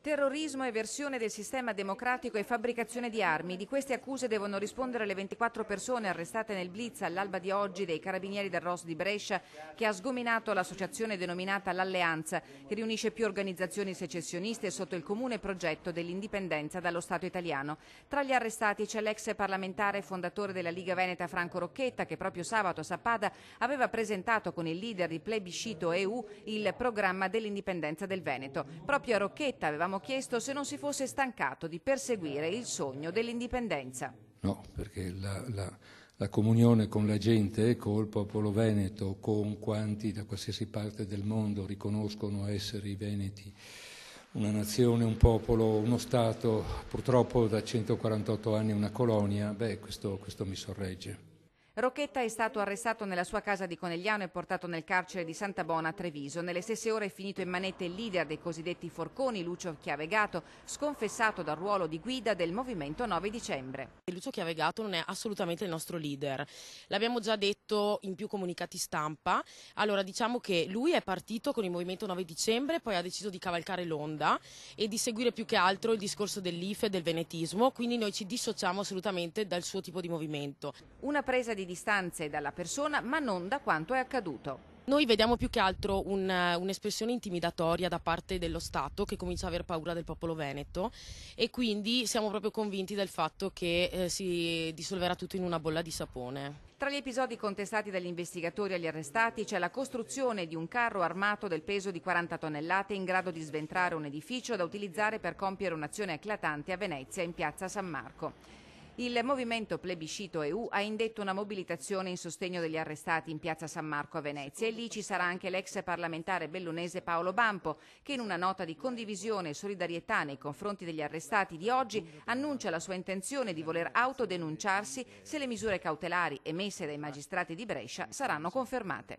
Terrorismo, eversione del sistema democratico e fabbricazione di armi. Di queste accuse devono rispondere le 24 persone arrestate nel blitz all'alba di oggi dei carabinieri del ROS di Brescia, che ha sgominato l'associazione denominata l'Alleanza, che riunisce più organizzazioni secessioniste sotto il comune progetto dell'indipendenza dallo Stato italiano. Tra gli arrestati c'è l'ex parlamentare e fondatore della Liga Veneta Franco Rocchetta, che proprio sabato a Sappada aveva presentato con il leader di Plebiscito EU il programma dell'indipendenza del Veneto. Proprio a Rocchetta avevamo chiesto se non si fosse stancato di perseguire il sogno dell'indipendenza. No, perché la comunione con la gente, col popolo veneto, con quanti da qualsiasi parte del mondo riconoscono essere i veneti una nazione, un popolo, uno Stato, purtroppo da 148 anni una colonia, questo mi sorregge. Rocchetta è stato arrestato nella sua casa di Conegliano e portato nel carcere di Santa Bona a Treviso. Nelle stesse ore è finito in manette il leader dei cosiddetti forconi, Lucio Chiavegato, sconfessato dal ruolo di guida del movimento 9 dicembre. Lucio Chiavegato non è assolutamente il nostro leader, l'abbiamo già detto in più comunicati stampa. Allora, diciamo che lui è partito con il movimento 9 dicembre, poi ha deciso di cavalcare l'onda e di seguire più che altro il discorso dell'IFE e del venetismo, quindi noi ci dissociamo assolutamente dal suo tipo di movimento. Una presa di distanze dalla persona, ma non da quanto è accaduto. Noi vediamo più che altro un'espressione intimidatoria da parte dello Stato, che comincia a aver paura del popolo veneto, e quindi siamo proprio convinti del fatto che si dissolverà tutto in una bolla di sapone. Tra gli episodi contestati dagli investigatori agli arrestati c'è la costruzione di un carro armato del peso di 40 tonnellate in grado di sventrare un edificio da utilizzare per compiere un'azione eclatante a Venezia in piazza San Marco. Il movimento Plebiscito EU ha indetto una mobilitazione in sostegno degli arrestati in piazza San Marco a Venezia, e lì ci sarà anche l'ex parlamentare bellunese Paolo Bampo, che in una nota di condivisione e solidarietà nei confronti degli arrestati di oggi annuncia la sua intenzione di voler autodenunciarsi se le misure cautelari emesse dai magistrati di Brescia saranno confermate.